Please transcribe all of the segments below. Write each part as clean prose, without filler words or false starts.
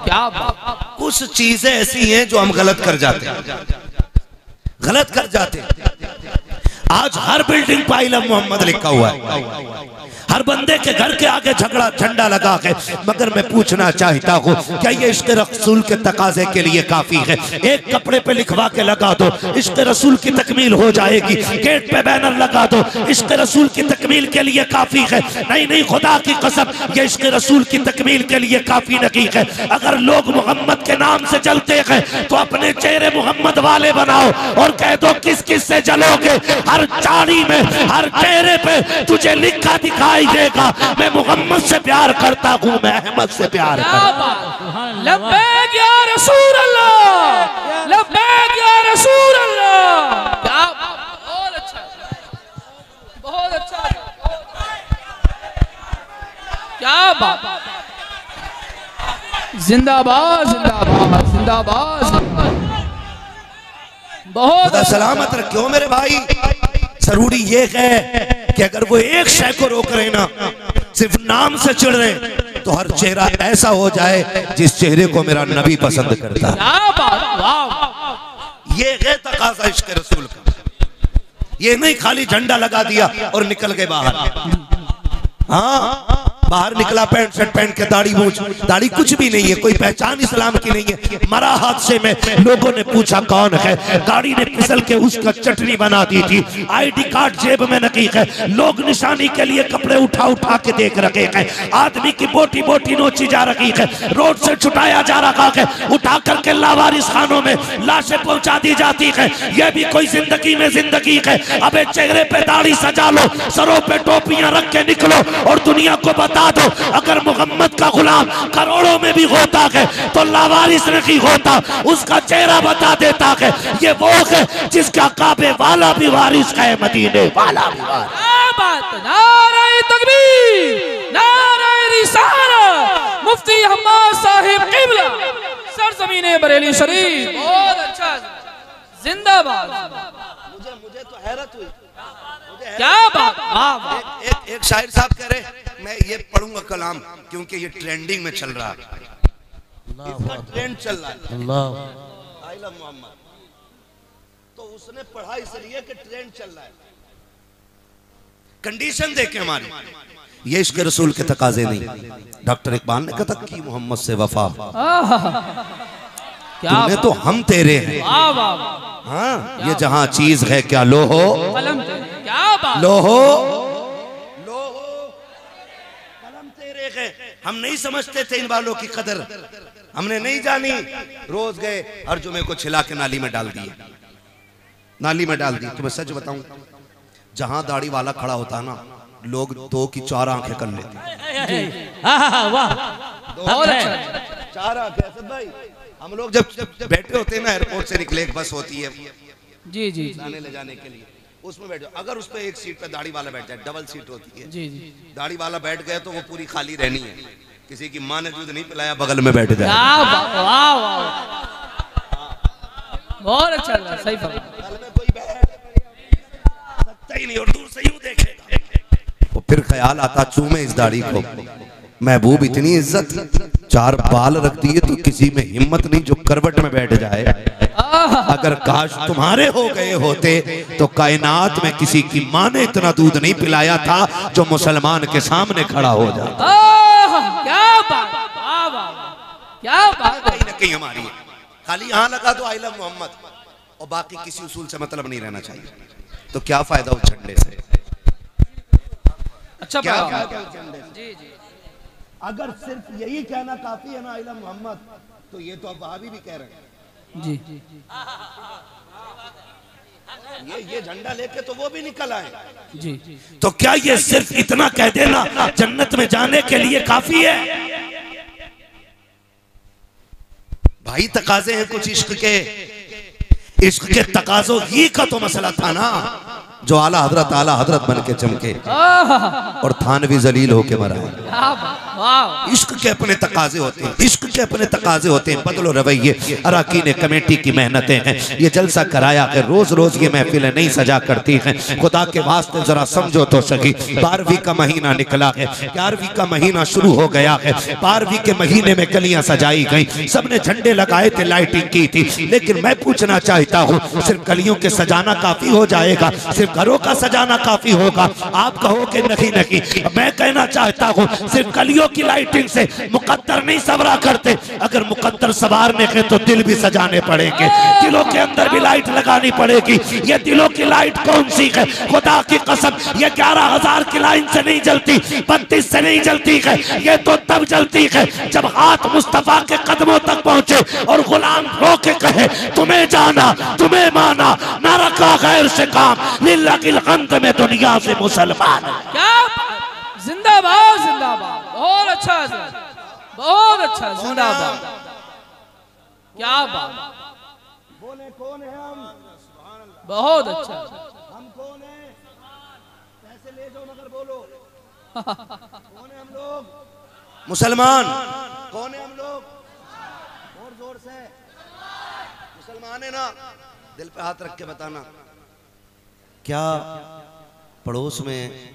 क्या कुछ चीजें ऐसी हैं जो हम गलत कर जाते हैं, गलत कर जाते हैं। आज हर बिल्डिंग पर आई लव मोहम्मद लिखा हुआ है, हर बंदे के घर के आगे झगड़ा झंडा लगा के। मगर मैं पूछना चाहता हूँ, क्या ये इश्क रसूल के तकाजे के लिए काफी है? एक कपड़े पे लिखवा के लगा दो, इश्क रसूल की तकमील हो जाएगी। गेट पे बैनर लगा दो, इश्क रसूल की तकमील के लिए काफी है। नहीं नहीं, खुदा की कसम, ये इश्क रसूल की तकमील के लिए काफी नहीं है। अगर लोग मोहम्मद के नाम से जलते हैं तो अपने चेहरे मोहम्मद वाले बनाओ और कह दो किस किस से जलोगे। हर चाड़ी में, हर चेहरे पे तुझे लिखा दिखाई देगा, मैं मोहम्मद से प्यार करता हूँ, मैं अहमद से प्यार करता हूँ। लब्बैक या रसूल अल्लाह, लब्बैक या रसूल अल्लाह। क्या बहुत अच्छा, बहुत अच्छा, क्या बात। जिंदाबाद जिंदाबाद जिंदाबाद। बहुत सलामत रखो मेरे भाई। जरूरी ये है कि अगर वो एक शय को रोक रहे ना, सिर्फ नाम से चिढ़ रहे, तो हर चेहरा ऐसा हो जाए जिस चेहरे को मेरा नबी पसंद करता है। ये है तकाज़ा इश्क़ रसूल का। ये नहीं खाली झंडा लगा दिया और निकल गए बाहर। हाँ, बाहर निकला पैंट शर्ट पहन के, दाढ़ी मूंछ, दाढ़ी कुछ भी नहीं है, कोई पहचान इस्लाम की नहीं है। मरा हादसे में, लोगों ने पूछा कौन है, गाड़ी ने फिसल के उसका चटनी बना दी थी, आईडी कार्ड जेब में नहीं है, लोग निशानी के लिए कपड़े उठा उठा के देख रहे हैं, आदमी की बोटी बोटी नोची जा रही है, रोड से छुटाया जा रहा है, उठा करके लावारिस खानों में लाशें पहुंचा दी जाती है। यह भी कोई जिंदगी में जिंदगी है? अबे चेहरे पे दाढ़ी सजा लो, सरों पे टोपियां रख के निकलो और दुनिया को बता दो, अगर मोहम्मद का गुलाम करोड़ों में भी होता है तो लावारिस नहीं होता, उसका चेहरा बता देता है। ये वो है जिसका काबे वाला भी वारिस है, मदीने वाला भी वारिस। नारे तकबीर, नारे रिसालत, मुफ्ती हम्माद साहिब क़िबला, सरज़मीने बरेली शरीफ। बहुत अच्छा, जिंदाबाद। मुझे तो हैरत हुई, क्या बात। एक शायर साहब कह रहे, मैं ये पढ़ूंगा कलाम क्योंकि ये ट्रेंडिंग में चल रहा है, इसका ट्रेंड चल रहा है, आई लव मोहम्मद। तो उसने पढ़ा इसलिए कि ट्रेंड चल रहा है। कंडीशन देखे हमारी, ये इश्क़ रसूल के तकाजे नहीं। डॉक्टर इकबाल ने कहा था कि मोहम्मद से वफा, तूने तो हम तेरे हैं। हाँ, ये जहां चीज है क्या लो हो, लो हो, कलम तेरे है। हम नहीं समझते थे इन बालों की कदर, हमने नहीं जानी। रोज गए, हर जुमे को छिला के नाली में डाल दिए, नाली में डाल दी। तुम्हें सच बताऊं, जहां दाढ़ी वाला खड़ा होता ना, लोग 2 की 4 आंखें कर लेते। चार आंखें भाई। हम लोग जब बैठे होते हैं ना, एयरपोर्ट से निकले, बस होती है जी जी लाने ले जाने के लिए, उसमें बैठो। अगर उस पे एक सीट पे दाढ़ी वाला बैठ जाए, डबल सीट होती है जी जी, दाढ़ी वाला बैठ गया तो वो पूरी खाली रहनी है। किसी की माँ ने दूध नहीं पिलाया, बगल में बैठ जाए। बहुत अच्छा, सही कोई सकता ही नहीं और दूर से यूं देखेगा, वो फिर ख्याल आता चूमे इस दाढ़ी को। महबूब इतनी इज्जत, 4 बाल रख दिए तो किसी में हिम्मत नहीं जो करवट में बैठ जाए। अगर काश तुम्हारे हो गए होते तो कायनात में किसी की माँ ने इतना दूध नहीं पिलाया था जो मुसलमान के सामने खड़ा हो जाता। क्या बात, क्या बात। कहीं ना कहीं हमारी खाली यहाँ लगा दो आई लव मोहम्मद और बाकी किसी उसूल से मतलब नहीं रहना चाहिए, तो क्या फायदा उस झंडे से? अच्छा, क्या जी जी। अगर सिर्फ यही कहना काफी है ना आई लव मोहम्मद, तो ये तो अब वहाबी भी कह रहे हैं जी। ये झंडा लेके तो वो भी निकल आए जी। तो क्या ये सिर्फ इतना कह देना जन्नत में जाने के लिए काफी है? भाई तकाजे हैं कुछ इश्क के, इश्क के तकाजों ही का तो मसला था ना, जो आला हजरत बन के चमके और थानवी जलील होके मरा है। वाह। इश्क के अपने तकाजे होते हैं, इश्क के अपने तकाजे होते हैं। बदलो रवैये, अराकीन कमेटी की मेहनतें हैं। ये जलसा कराया है, रोज रोज ये महफिलें नहीं सजा करती हैं। खुदा के वास्ते जरा समझो तो सही। 12वीं का महीना निकला है, 11वीं का महीना शुरू हो गया है। 12वीं के महीने में गलियां सजाई गई, सबने झंडे लगाए थे, लाइटिंग की थी। लेकिन मैं पूछना चाहता हूँ, सिर्फ गलियों के सजाना काफी हो जाएगा? सिर्फ घरों का सजाना काफी होगा? आप कहोगे नहीं नहीं। मैं कहना चाहता हूँ, सिर्फ गलियों की लाइटिंग से मुकद्दर नहीं सवरा करते। अगर मुकद्दर सवारने के तो दिल भी सजाने पड़ेंगे, दिलों के अंदर भी लाइट लगानी पड़ेगी। ये दिलों की लाइट कौन सी है? खुदा की कसम, ये 11,000 की लाइन से नहीं जलती, 32 से नहीं जलती है। ये तो तब जलती है जब हाथ मुस्तफा के कदमों तक पहुंचे और गुलाम रो के कहे, तुम्हें जाना, तुम्हें माना, ना रखा गैर से काम, लिल्लाहिल हम्द में दुनिया से मुसलमान। क्या जिंदाबाद, जिंदाबाद। बहुत अच्छा, बहुत अच्छा, जिंदाबाद। क्या बात। बोले कौन है हम? बहुत अच्छा। हम कौन है? पैसे ले जाओ मगर बोलो कौन है हम लोग? मुसलमान। कौन है हम लोग? और जोर से। मुसलमान है ना? दिल पे हाथ रख के बताना। क्या पड़ोस में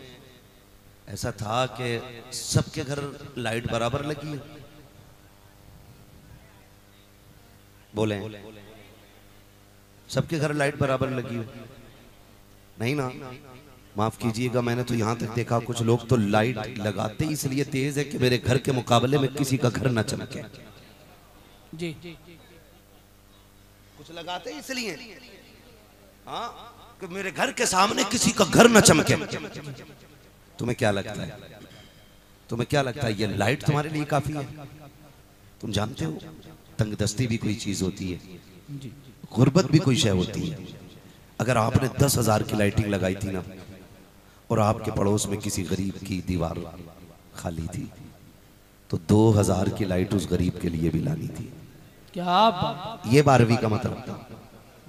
ऐसा था कि सबके घर लाइट बराबर लगी है? बोले सबके घर लाइट बराबर लगी हो? नहीं ना? माफ कीजिएगा, मैंने तो यहां तक देखा कुछ लोग तो लाइट लगाते इसलिए तेज है कि मेरे घर के मुकाबले में किसी का घर ना चमके। जी, कुछ लगाते इसलिए, हाँ, कि मेरे घर के सामने किसी का घर ना चमके। तुम्हें क्या लगता है? तुम्हें क्या लगता है ये लाइट तुम्हारे लिए काफी है? तुम जानते हो तंगदस्ती भी कोई चीज होती है, गुर्बत भी कोई शय होती है। अगर आपने 10,000 की लाइटिंग लगाई थी ना और आपके पड़ोस में किसी गरीब की दीवार खाली थी तो 2,000 की लाइट उस गरीब के लिए भी लानी थी। क्या बात। ये 12वीं का मतलब था।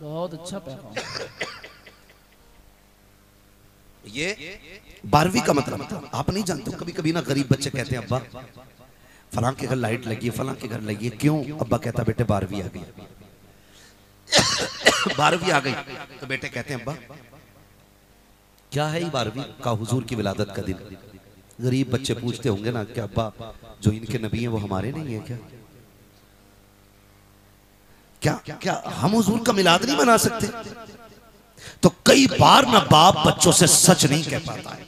बहुत अच्छा पैगाम। ये 12वीं का मतलब था। आप नहीं जानते, कभी कभी ना गरीब बच्चे कहते हैं, अब्बा फलां के घर लाइट लगी है, फलां के घर लगी है। क्यों? अब्बा कहता बेटे 12वीं आ गई। 12वीं आ गई तो बेटे कहते हैं, अब्बा क्या है ये 12वीं? का हुजूर की विलादत का दिन। गरीब बच्चे पूछते होंगे ना कि अब्बा जो इनके नबी हैं वो हमारे नहीं है क्या? क्या क्या हम हुजूर का मिलाद नहीं मना सकते? तो कई बार ना बाप बच्चों से सच नहीं कह पाता है,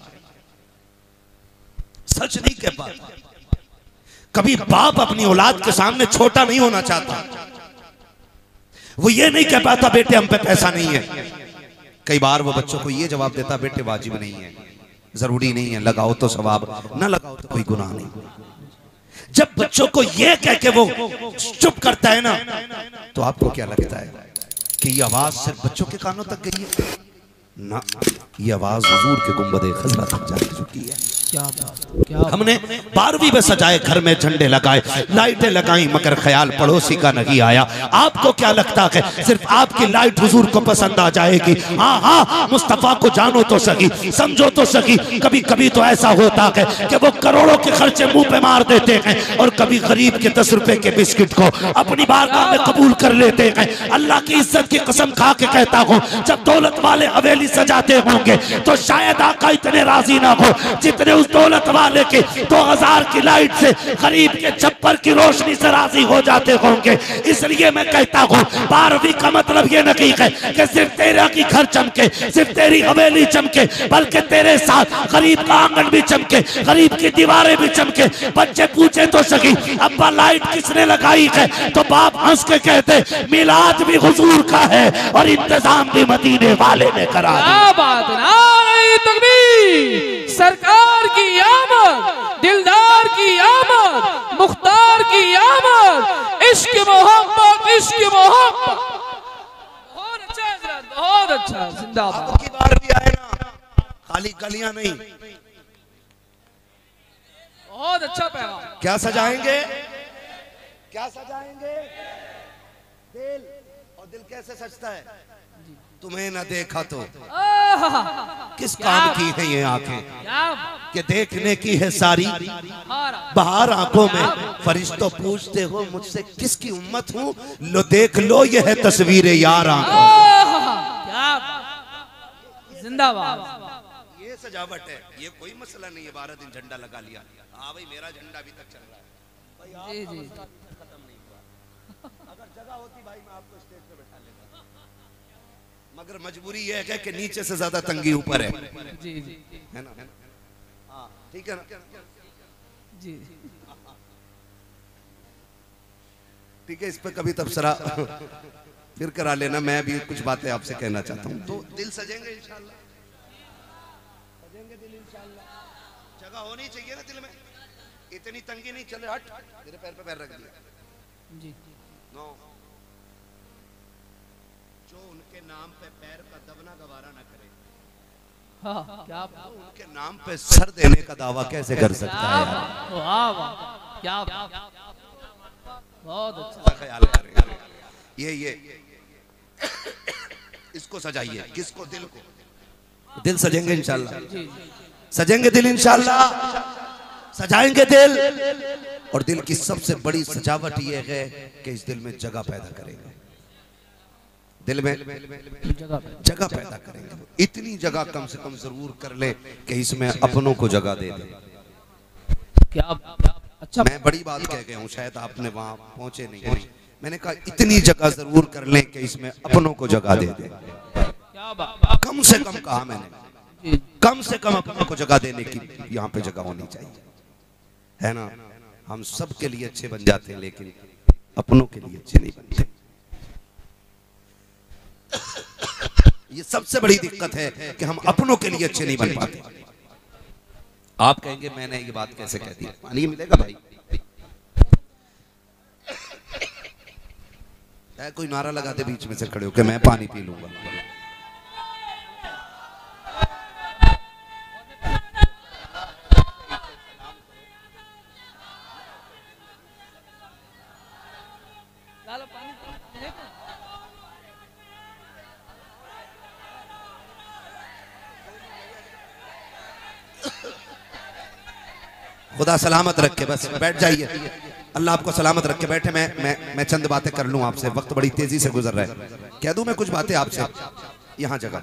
सच नहीं कह पाता। कभी बाप अपनी औलाद के सामने छोटा नहीं होना चाहता। वो ये नहीं कह पाता बेटे हम पे पैसा नहीं है। कई बार वो बच्चों को ये जवाब देता, बेटे वाजिब नहीं है, जरूरी नहीं है, लगाओ तो सवाब, ना लगाओ तो कोई गुनाह नहीं। जब बच्चों को ये कह के वो चुप करता है ना, तो आपको क्या लगता है कि ये आवाज सिर्फ बच्चों के कानों तक गई है? ना, ये आवाज हुजूर के गुंबदे खजरा तक जा चुकी है। क्या बात, क्या हमने 12वीं में सजाए घर में झंडे लगाए, लाइटें लगाई, मगर ख्याल पड़ोसी का नहीं आया। आपको क्या लगता है सिर्फ आपकी लाइट हुजूर को पसंद आ जाएगी? हाँ हाँ, मुस्तफा को जानो तो सही, समझो तो सही। कभी कभी तो ऐसा होता है कि वो करोड़ों के खर्चे मुंह पे मार देते हैं और कभी गरीब के 10 रुपए के बिस्किट को अपनी बारगाह में कबूल कर लेते हैं। अल्लाह की इज्जत की कसम खा के कहता हूँ, जब दौलत वाले हवेली सजाते होंगे तो शायद आका इतने राजी ना हो जितने उस दौलत वाले के 2000 की लाइट से गरीब के छप्पर की रोशनी से राजी हो जाते होंगे। इसलिए मैं कहता हूँ 12वीं का मतलब ये नहीं है कि सिर्फ तेरा की घर चमके, सिर्फ तेरी हवेली चमके, बल्कि तेरे साथ गरीब का आंगन भी चमके, गरीब की दीवारें भी चमके। बच्चे पूछे तो सही, अब्बा लाइट किसने लगाई है? तो बाप हंस के कहते मिलाद भी हुजूर का है और इंतजाम भी मदीने वाले ने करा। क्या बात, नारे तकबीर। सरकार की आमद, दिलदार की आमद, मुख्तार की आमद, इश्क मोहब्बत, इश्क मोहब्बत। बहुत अच्छा हजरत, बहुत अच्छा, जिंदाबाद। अब की बार भी आए ना, खाली गलियां नहीं। बहुत अच्छा पैगाम। क्या सजाएंगे? क्या सजाएंगे? दिल। और दिल कैसे सजता है? तुम्हें न देखा तो आहा, किस क्या काम की है ये आंखें क्या कि देखने की है सारी हारा। बाहर आंखों में। फरिश्तों पूछते हो मुझसे किसकी उम्मत हूँ, लो देख लो ये है तस्वीर यार आंखों। आहा, क्या जिंदाबाद। ये सजावट है, ये कोई मसला नहीं है। 12 दिन झंडा लगा लिया, हाँ भाई मेरा झंडा अभी तक चल रहा है। जी जी खत्म नहीं हुआ। अगर जगह होती भाई मैं आपको स्टेज पे बैठा लेता, मगर मजबूरी ये है कि नीचे से ज्यादा तंगी ऊपर है। जी जी है ना? हाँ ठीक है ना? जी ठीक है, इस पे कभी तबसरा फिर करा लेना। मैं भी कुछ बातें आपसे कहना चाहता हूँ। तो दिल सजेंगे इंशाल्लाह, सजेंगे दिल इंशाल्लाह। जगह होनी चाहिए ना दिल में, इतनी तंगी नहीं। चले हट, तेरे पैर पे पैर रख दिया। जी नो, जो उनके नाम पे पैर का दबना गवारा न करे, हाँ क्या उनके नाम पे सर देने का दावा कैसे कर सकता है यार? वाह वाह क्या बहुत अच्छा। इसका ख्याल करें। ये इसको सजाइए। किसको? दिल को। दिल सजेंगे इंशाल्लाह, जी सजेंगे दिल इंशाल्लाह, सजाएंगे दिल। और दिल की सबसे बड़ी सजावट ये है कि इस दिल में जगह पैदा करेंगे। दिल में जगह पैदा करेंगे। इतनी जगह कम से कम जरूर कर ले कि इसमें अपनों को जगह दे दे। क्या अच्छा। मैं बड़ी बात कह गया हूँ, शायद आपने वहां पहुंचे नहीं। मैंने कहा इतनी जगह जरूर कर लें कि इसमें अपनों को जगह दे दे। क्या बात। कम से कम कहा मैंने, कम से कम अपनों को जगह देने की यहाँ पे जगह होनी चाहिए। है ना? हम सब के लिए अच्छे बन जाते हैं लेकिन अपनों के लिए अच्छे नहीं बनते। ये सबसे बड़ी दिक्कत है कि हम अपनों के लिए अच्छे नहीं बन पाते। आप कहेंगे मैंने ये बात कैसे कह दी? पानी मिलेगा भाई? कोई नारा लगा दे बीच में से खड़े होकर, मैं पानी पी लूंगा। खुदा सलामत रखे, बस बैठ जाइए। अल्लाह आपको सलामत रखे। बैठे, मैं चंद बातें कर लूं आपसे। वक्त बड़ी तेजी से गुजर रहा है। कह दूं मैं कुछ बातें आपसे? यहाँ जगह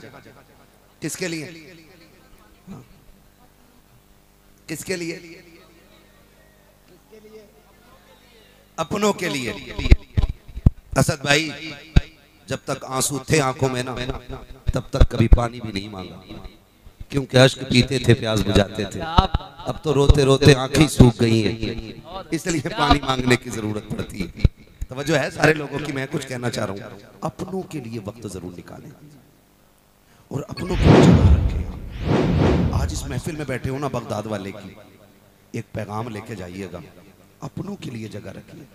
किसके लिए? किसके लिए? अपनों के लिए। असद भाई, जब तक आंसू थे आंखों में ना, तब तक कभी पानी भी नहीं मांगा, क्योंकि अश्क पीते थे, प्यास बुझाते थे। अब तो रोते रोते आंखें सूख गई हैं, इसलिए पानी मांगने की जरूरत पड़ती है। तवज्जो है सारे लोगों की? मैं कुछ कहना चाह रहा हूँ, अपनों के लिए वक्त जरूर निकालें और अपनों की जगह रखें। आज इस महफिल में बैठे हो ना बगदाद वाले की, एक पैगाम लेके जाइएगा, अपनों के लिए जगह रखिए।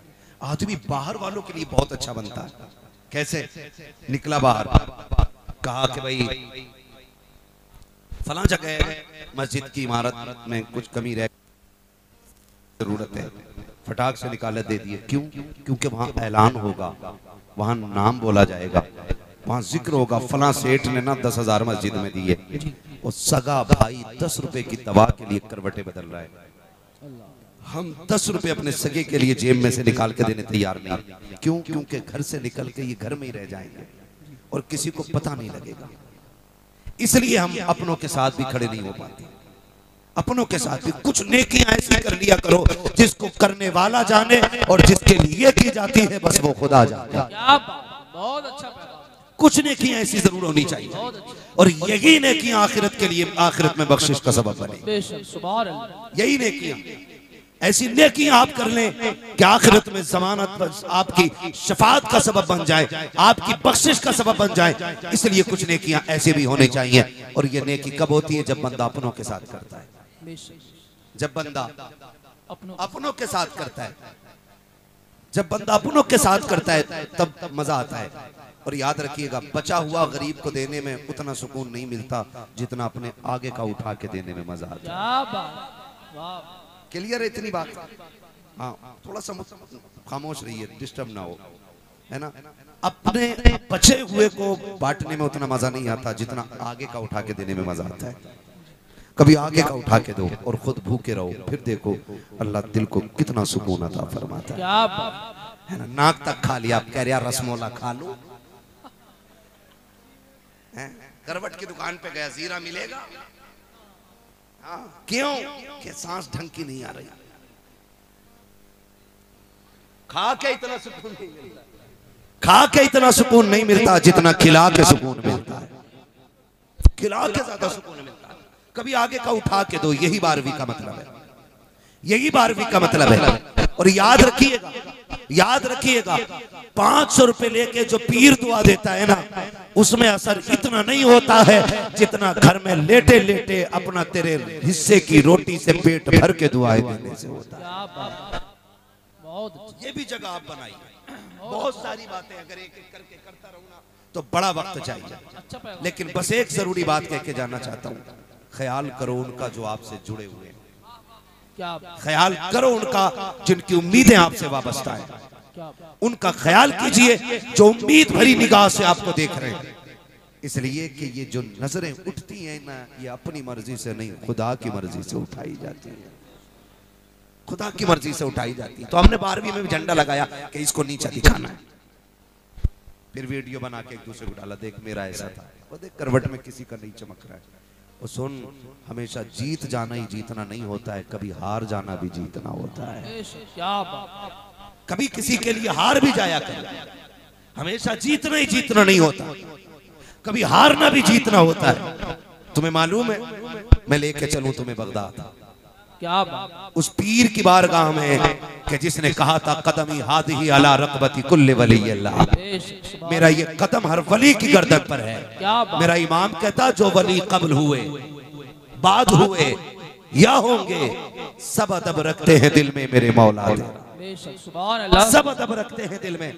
आदमी बाहर वालों के लिए बहुत अच्छा बनता है। कैसे? निकला बाहर, कहा कि भाई फलां जगह मस्जिद की इमारत में कुछ कमी रह जरूरत है, फटाक से निकाले दे दिए। क्यों? क्योंकि वहां ऐलान होगा, वहां नाम बोला जाएगा, वहां जिक्र होगा, फलां सेठ ने ना 10,000 मस्जिद में दिए। और सगा भाई 10 रुपए की दवा के लिए करवटे बदल रहा है। हम 10 रुपए अपने सगे के लिए जेब में से निकाल के देने तैयार नहीं। क्यों? क्योंकि घर से निकल के ये घर में ही रह जाएंगे और किसी को पता नहीं लगेगा। इसलिए हम अपनों के साथ भी खड़े नहीं हो पाते। अपनों के साथ भी कुछ नेकियां ऐसी कर लिया करो जिसको करने वाला जाने, और जिसके लिए की जाती है बस वो खुदा जाने। क्या बात, बहुत अच्छा। कुछ नेकियां ऐसी जरूर होनी चाहिए, और यही नेकियां आखिरत के लिए, आखिरत में बख्शिश का सबब बने। बेशक, सुभान अल्लाह। यही नेकियां, ऐसी नेकियां आप कर लें कि आखिरत में जमानत आपकी शफाअत का सबब बन जाए, आपकी बख्शिश का सबब बन जाए। इसलिए कुछ नेकियां ऐसे भी होनी चाहिए। और ये नेकी कब होती है? जब बंदा अपनों के साथ करता है। जब बंदा अपनों के साथ करता है, जब बंदा अपनों के साथ करता है तब मजा आता है। और याद रखिएगा, बचा हुआ गरीब को देने में उतना सुकून नहीं मिलता जितना अपने आगे का उठा के देने में मजा आता है। क्लियर है इतनी बात? हाँ, थोड़ा सा खामोश रहिए, डिस्टर्ब ना हो, है ना? अपने बचे हुए को बांटने में उतना मजा नहीं आता जितना आगे का उठा के देने में मजा आता है। कभी आगे का उठा के दो और खुद भूखे रहो, फिर देखो अल्लाह दिल को कितना सुकून अता फरमाता है ना। नाक तक खा लिया, आप कह रहे यार रसमोला खा लो। करवट की दुकान पे गया, जीरा मिलेगा? हाँ, क्यों? कि सांस ढंग की नहीं आ रही। खा के इतना सुकून नहीं मिलता, खा के इतना सुकून नहीं मिलता जितना खिला के सुकून मिलता है। खिला के ज्यादा सुकून मिलता है। कभी आगे का उठा के दो, यही 12वीं का मतलब है, यही 12वीं का मतलब है। और याद रखिएगा, याद रखिएगा, 500 रुपए लेके जो पीर दुआ देता है ना, उसमें असर इतना नहीं होता है जितना घर में लेटे लेटे अपना तेरे हिस्से की रोटी से पेट भर के दुआएं देने से होता है। ये भी जगह आप बनाइए। बहुत सारी बातें अगर एक एक करके करता रहूंगा तो बड़ा वक्त चाहिए, लेकिन बस एक जरूरी बात कह के जाना चाहता हूँ, ख्याल करो उनका जो आपसे जुड़े हुए हैं, ख्याल करो उनका जिनकी उम्मीदें आपसे वाबस्ता है, उनका ख्याल कीजिए जो उम्मीद भरी निगाह से आपको देख रहे हैं। इसलिए कि ये जो नजरें उठती हैं ना, ये अपनी मर्जी से नहीं, खुदा की मर्जी से उठाई जाती है, खुदा की मर्जी से उठाई जाती है। तो हमने 12वीं में भी झंडा लगाया कि इसको नीचा दिखाना है, फिर वीडियो बना के एक दूसरे को डाला, देख मेरा ऐसा था, वो देख करवट में किसी का नहीं चमक रहा है। वो सुन, हमेशा जीत जाना ही जीतना नहीं होता है, कभी हार जाना भी जीतना होता है। कभी किसी के लिए हार भी जाया कर, हमेशा जीतना ही जीतना नहीं होता, कभी हारना भी जीतना होता है। तुम्हें मालूम है, मैं लेके चलूं तुम्हें बगदाद, क्या उस पीर की बारगाह में कि जिसने कहा था कदमी हादिही अला रक़बती कुल्ले वली अल्लाह, मेरा ये कदम हर वली की गर्दन पर है। मेरा इमाम कहता जो वली कब्ल हुए, बाद हुए या होंगे, सब अदब रखते हैं दिल में मेरे मौला तेरा, सब अदब रखते हैं दिल में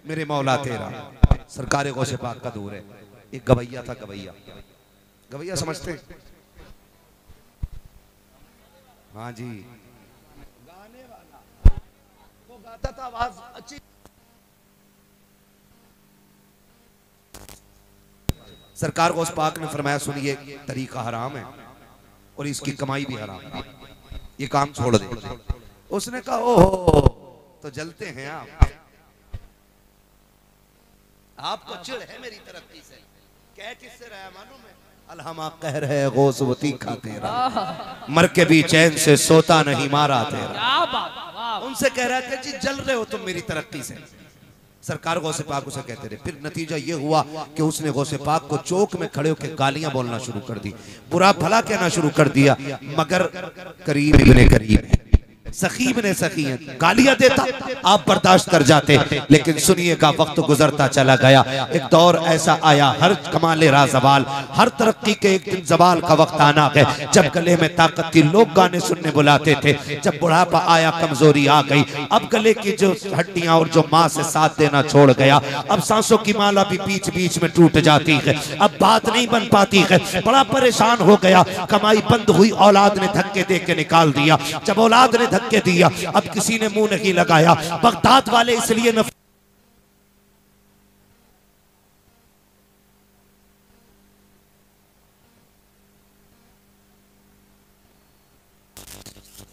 मेरे मौला तेरा। सरकार गौसे पाक का दूर है। एक गवैया था, गवैया, गवैया समझते हैं? हाँ जी, गाने वाला, वो गाता था, आवाज अच्छी। सरकार गौस पाक ने फरमाया सुनिए, तरीका हराम है और इसकी कमाई भी हराम है, ये काम छोड़ दे। उसने कहा ओहो, तो जलते हैं आपको चिढ़ है मेरी तरक्की से। कह किससे रहा मालूम है? अलहमा कहर है गौसवती का तेरा, मर के भी चैन से सोता नहीं मारा तेरा। उनसे कह रहा था जी जल रहे हो तुम मेरी तरक्की से। सरकार गौसे पाक उसे कहते रहे। फिर नतीजा ये हुआ कि उसने गौसे पाक को चौक में खड़े होकर गालियां बोलना शुरू कर दी, बुरा भला कहना शुरू कर दिया। मगर करीम इब्ने करीम सखीब ने सखी गालियां देता, आप बर्दाश्त कर जाते। लेकिन सुनिएगा, वक्त गुजरता चला गया, एक दौर ऐसा आया, हर कमाले राज़वाल, हर तरक्की के एक दिन जवाल का वक्त आना है, जब गले में ताकत थी लोग गाने सुनने बुलाते थे। जब बुढ़ापा आया, कमजोरी आ गई, अब गले की जो हड्डियां और जो माँ से साथ देना छोड़ गया, अब सांसों की माला भी बीच बीच में टूट जाती है, अब बात नहीं बन पाती है, बड़ा परेशान हो गया। कमाई बंद हुई, औलाद ने धक्के दे के निकाल दिया। जब औलाद ने के दिया, अब किसी ने मुंह नहीं लगाया। बगदाद वाले इसलिए न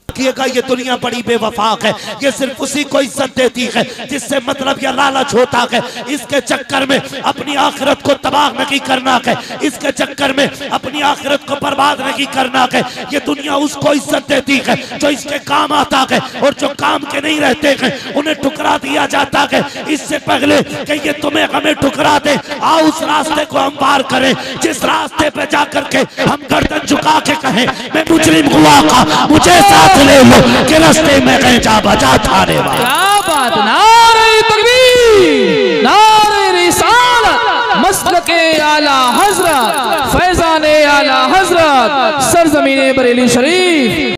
देखिएगा, ये दुनिया बड़ी बेवफाक है, ये सिर्फ उसी को इज्जत देती है जिससे मतलब या लालच होता है। इसके चक्कर में अपनी आखिरत को तबाह नहीं करना है, इसके चक्कर में अपनी आखिरत को बर्बाद नहीं करना है। ये दुनिया उसको इज्जत देती है जो इसके काम आता है, और जो काम के नहीं रहते हैं उन्हें ठुकरा दिया जाता है। इससे पहले कि ये तुम्हें हमें ठुकरा दे, आओ उस रास्ते को हम पार करें जिस रास्ते पे जाकर के हम गर्दन झुका के कहें मैं मुजरिम हुआ का मुझे साथ ले लो के रास्ते में गए जा बजा थाने वाला। क्या बात, नारे तकबीर, नारे रिसालत, मसलके आला हजरत, फैजाने आला हजरत, सरजमीने बरेली शरीफ।